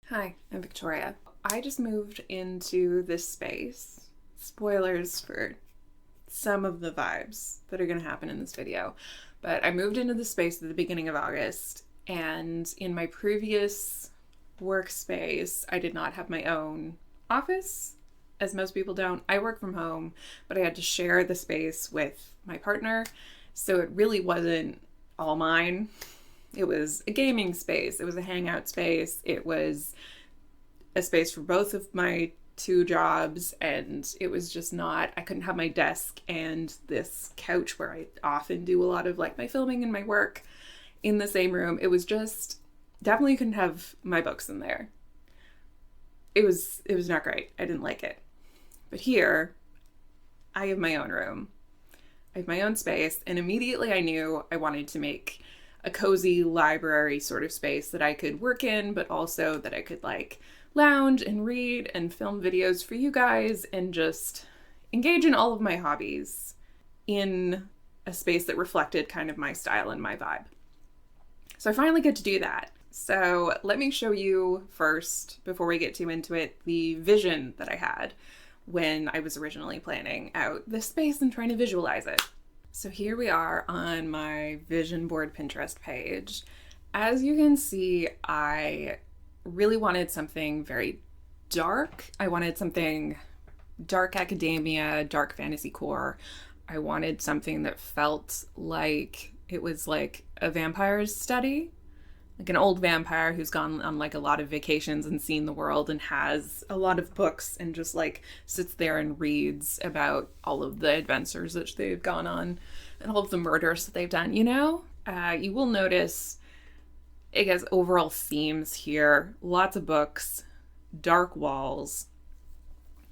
Hi, I'm Victoria. I just moved into this space. Spoilers for some of the vibes that are going to happen in this video. But I moved into this space at the beginning of August, and in my previous workspace, I did not have my own office, as most people don't. I work from home, but I had to share the space with my partner, so it really wasn't all mine. It was a gaming space, it was a hangout space, it was a space for both of my two jobs, and it was just not, I couldn't have my desk and this couch where I often do a lot of like my filming and my work in the same room. It was just, definitely couldn't have my books in there. It was not great. I didn't like it. But here, I have my own room. I have my own space, and immediately I knew I wanted to make a cozy library sort of space that I could work in, but also that I could like lounge and read and film videos for you guys and just engage in all of my hobbies in a space that reflected kind of my style and my vibe. So I finally get to do that. So let me show you first, before we get too into it, the vision that I had when I was originally planning out this space and trying to visualize it. So here we are on my vision board Pinterest page. As you can see, I really wanted something very dark. I wanted something dark academia, dark fantasy core. I wanted something that felt like it was like a vampire's study, like an old vampire who's gone on like a lot of vacations and seen the world and has a lot of books and just like sits there and reads about all of the adventures that they've gone on and all of the murders that they've done, you know? You will notice, I guess, overall themes here. Lots of books, dark walls,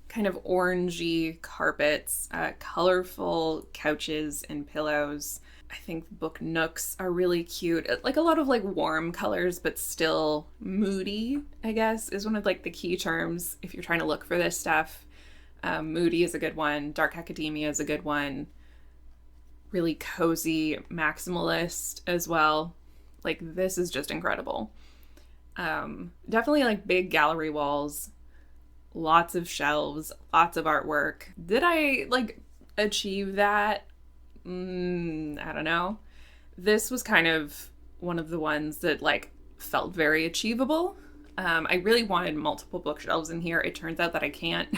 kind of orangey carpets, colorful couches and pillows. I think book nooks are really cute. Like a lot of like warm colors, but still moody, I guess, is one of like the key terms if you're trying to look for this stuff. Moody is a good one. Dark academia is a good one. Really cozy maximalist as well. Like this is just incredible. Definitely like big gallery walls, lots of shelves, lots of artwork. Did I like achieve that? I don't know. This was kind of one of the ones that like felt very achievable. I really wanted multiple bookshelves in here. It turns out that I can't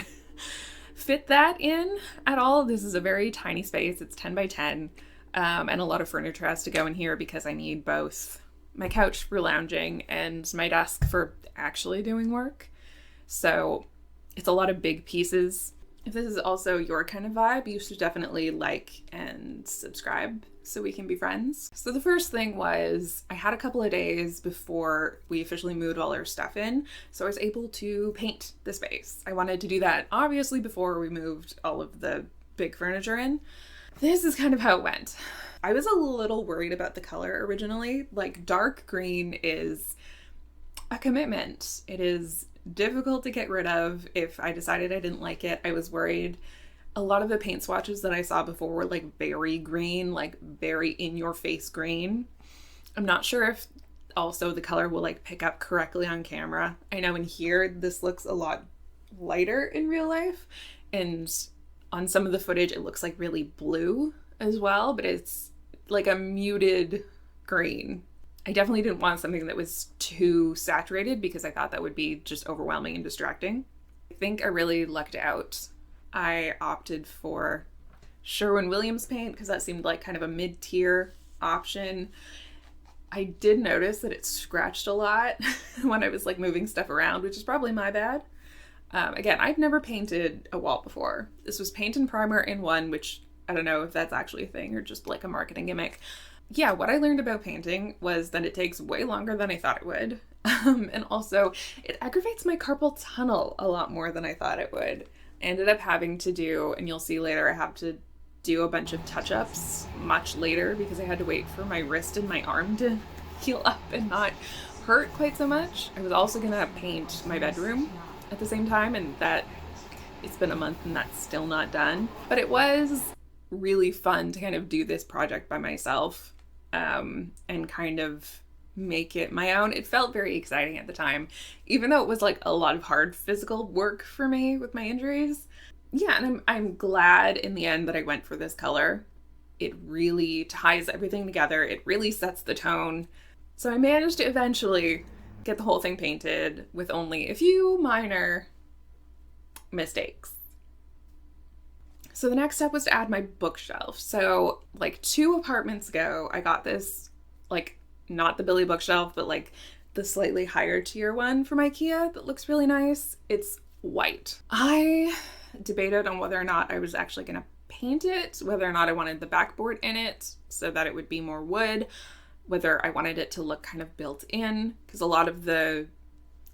fit that in at all. This is a very tiny space. It's 10 by 10. And a lot of furniture has to go in here because I need both my couch for lounging and my desk for actually doing work. So it's a lot of big pieces. If this is also your kind of vibe, you should definitely like and subscribe so we can be friends. So the first thing was I had a couple of days before we officially moved all our stuff in, so I was able to paint the space. I wanted to do that obviously before we moved all of the big furniture in. This is kind of how it went. I was a little worried about the color originally. Like dark green is a commitment. It is difficult to get rid of. If I decided I didn't like it, I was worried. A lot of the paint swatches that I saw before were like berry green, like very in your face green. I'm not sure if also the color will like pick up correctly on camera. I know in here this looks a lot lighter in real life, and on some of the footage it looks like really blue as well, but it's like a muted green. I definitely didn't want something that was too saturated because I thought that would be just overwhelming and distracting. I think I really lucked out. I opted for Sherwin-Williams paint because that seemed like kind of a mid-tier option. I did notice that it scratched a lot when I was like moving stuff around, which is probably my bad. Again, I've never painted a wall before. This was paint and primer in one, which I don't know if that's actually a thing or just like a marketing gimmick. Yeah, what I learned about painting was that it takes way longer than I thought it would. And also, it aggravates my carpal tunnel a lot more than I thought it would. I ended up having to do, and you'll see later, I have to do a bunch of touch-ups much later because I had to wait for my wrist and my arm to heal up and not hurt quite so much. I was also going to paint my bedroom at the same time, and that it's been a month and that's still not done. But it was really fun to kind of do this project by myself and kind of make it my own. It felt very exciting at the time, even though it was like a lot of hard physical work for me with my injuries. Yeah, and I'm glad in the end that I went for this color. It really ties everything together. It really sets the tone. So I managed to eventually get the whole thing painted with only a few minor mistakes. So the next step was to add my bookshelf. So like 2 apartments ago, I got this, like, not the Billy bookshelf, but like the slightly higher tier one from IKEA that looks really nice. It's white. I debated on whether or not I was actually gonna paint it, whether or not I wanted the backboard in it so that it would be more wood, whether I wanted it to look kind of built in, because a lot of the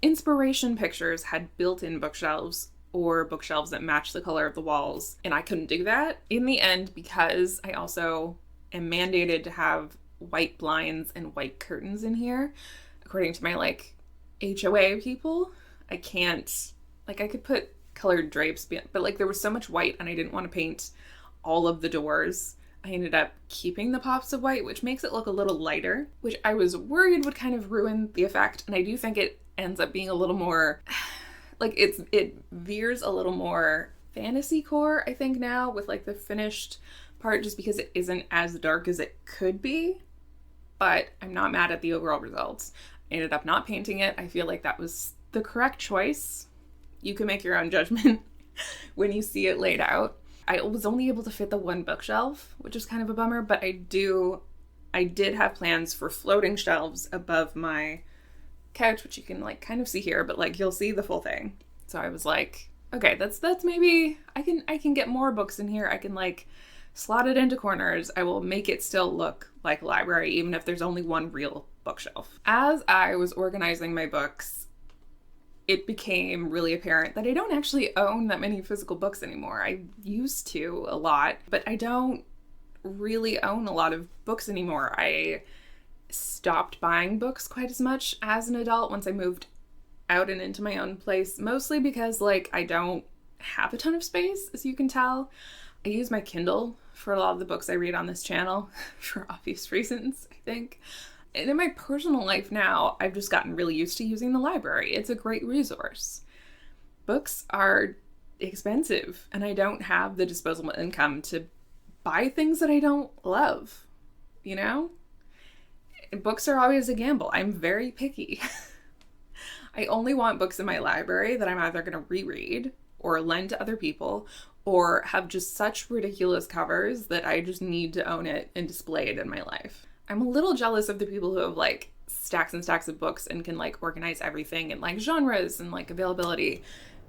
inspiration pictures had built-in bookshelves or bookshelves that match the color of the walls, and I couldn't do that. In the end, because I also am mandated to have white blinds and white curtains in here, according to my like HOA people, I can't, like, I could put colored drapes, but like there was so much white and I didn't want to paint all of the doors. I ended up keeping the pops of white, which makes it look a little lighter, which I was worried would kind of ruin the effect, and I do think it ends up being a little more like it veers a little more fantasy core, I think, now with like the finished part, just because it isn't as dark as it could be. But I'm not mad at the overall results. I ended up not painting it. I feel like that was the correct choice. You can make your own judgment when you see it laid out. I was only able to fit the 1 bookshelf, which is kind of a bummer, but I did have plans for floating shelves above my couch, which you can like kind of see here, but like you'll see the full thing. So I was like, okay, that's maybe I can get more books in here. I can like slot it into corners. I will make it still look like a library, even if there's only 1 real bookshelf. As I was organizing my books, it became really apparent that I don't actually own that many physical books anymore. I used to a lot, but I don't really own a lot of books anymore. I stopped buying books quite as much as an adult once I moved out and into my own place, mostly because like I don't have a ton of space, as you can tell. I use my Kindle for a lot of the books I read on this channel for obvious reasons, I think. And in my personal life now, I've just gotten really used to using the library. It's a great resource. Books are expensive, and I don't have the disposable income to buy things that I don't love, you know? Books are always a gamble. I'm very picky. I only want books in my library that I'm either going to reread or lend to other people, or have just such ridiculous covers that I just need to own it and display it in my life. I'm a little jealous of the people who have like stacks and stacks of books and can like organize everything in like genres and like availability.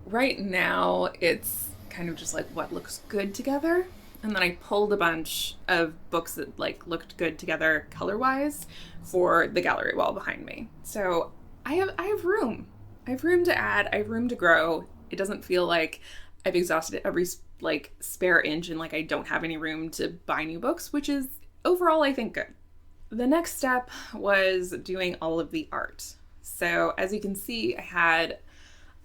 Right now, it's kind of just like what looks good together. And then I pulled a bunch of books that like looked good together color-wise for the gallery wall behind me. So I have room. I have room to add. I have room to grow. It doesn't feel like I've exhausted every like spare inch and like I don't have any room to buy new books, which is overall, I think, good. The next step was doing all of the art. So as you can see, I had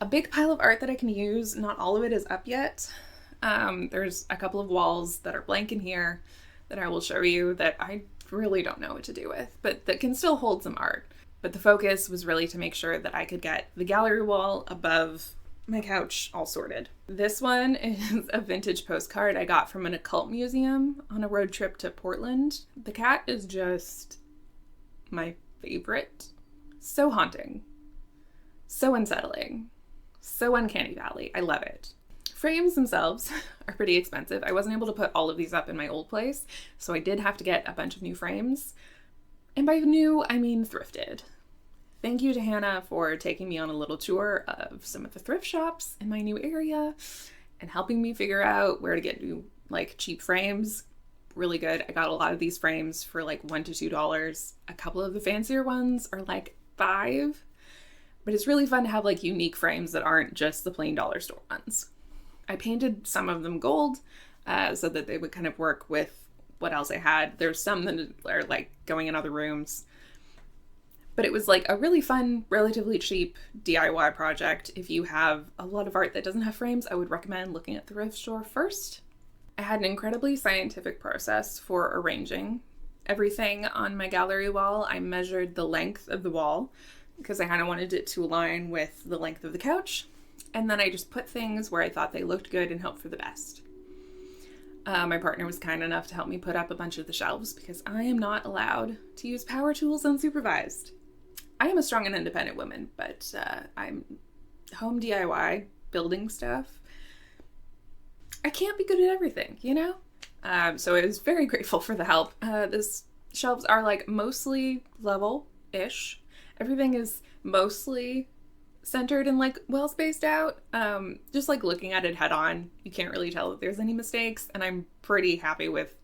a big pile of art that I can use. Not all of it is up yet. There's a couple of walls that are blank in here that I will show you that I really don't know what to do with, but that can still hold some art. But the focus was really to make sure that I could get the gallery wall above my couch all sorted. This one is a vintage postcard I got from an occult museum on a road trip to Portland. The cat is just my favorite. So haunting. So unsettling. So uncanny valley. I love it. Frames themselves are pretty expensive. I wasn't able to put all of these up in my old place, so I did have to get a bunch of new frames. And by new, I mean thrifted. Thank you to Hannah for taking me on a little tour of some of the thrift shops in my new area and helping me figure out where to get new, like, cheap frames. Really good. I got a lot of these frames for like $1 to $2. A couple of the fancier ones are like $5. But it's really fun to have like unique frames that aren't just the plain dollar store ones. I painted some of them gold so that they would kind of work with what else I had. There's some that are like going in other rooms. But it was like a really fun, relatively cheap DIY project. If you have a lot of art that doesn't have frames, I would recommend looking at the thrift store first. I had an incredibly scientific process for arranging everything on my gallery wall, I measured the length of the wall because I kind of wanted it to align with the length of the couch. And then I just put things where I thought they looked good and hoped for the best. My partner was kind enough to help me put up a bunch of the shelves because I am not allowed to use power tools unsupervised. I am a strong and independent woman, but I'm home DIY, building stuff. I can't be good at everything, you know? So I was very grateful for the help. These shelves are like mostly level-ish. Everything is mostly centered and like well spaced out. Just like looking at it head on, you can't really tell that there's any mistakes, and I'm pretty happy with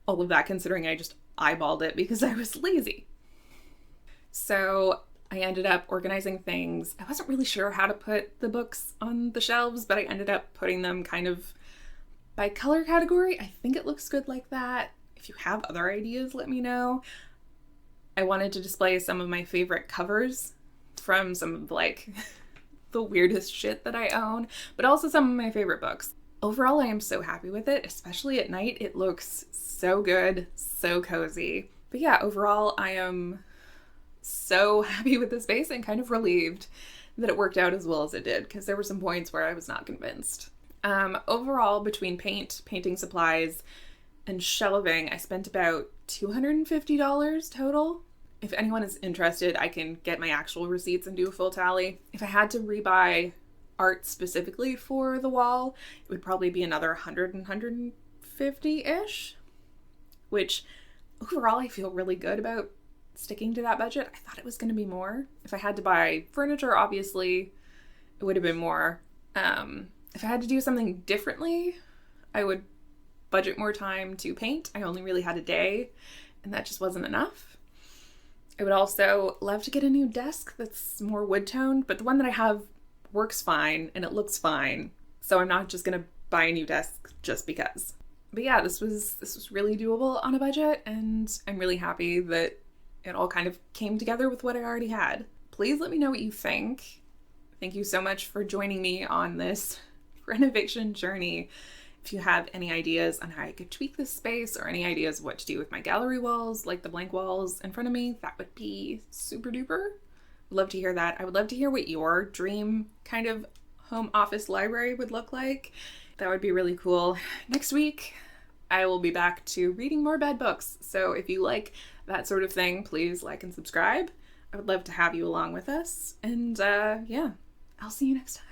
all of that considering I just eyeballed it because I was lazy. So I ended up organizing things. I wasn't really sure how to put the books on the shelves, but I ended up putting them kind of by color category. I think it looks good like that. If you have other ideas, let me know. I wanted to display some of my favorite covers from some of like the weirdest shit that I own, but also some of my favorite books. Overall, I am so happy with it, especially at night. It looks so good, so cozy. But yeah, overall, I am so happy with the space and kind of relieved that it worked out as well as it did, because there were some points where I was not convinced. Overall, between paint, painting supplies, and shelving, I spent about $250 total. If anyone is interested, I can get my actual receipts and do a full tally. If I had to rebuy art specifically for the wall, it would probably be another 150-ish, which overall I feel really good about sticking to that budget. I thought it was going to be more. If I had to buy furniture, obviously, it would have been more. If I had to do something differently, I would budget more time to paint. I only really had a day, and that just wasn't enough. I would also love to get a new desk that's more wood-toned, but the one that I have works fine and it looks fine, so I'm not just gonna buy a new desk just because. But yeah, this was really doable on a budget, and I'm really happy that it all kind of came together with what I already had. Please let me know what you think. Thank you so much for joining me on this renovation journey. If you have any ideas on how I could tweak this space or any ideas what to do with my gallery walls, like the blank walls in front of me, that would be super duper. I'd love to hear that. I would love to hear what your dream kind of home office library would look like. That would be really cool. Next week, I will be back to reading more bad books. So if you like that sort of thing, please like and subscribe. I would love to have you along with us. And yeah, I'll see you next time.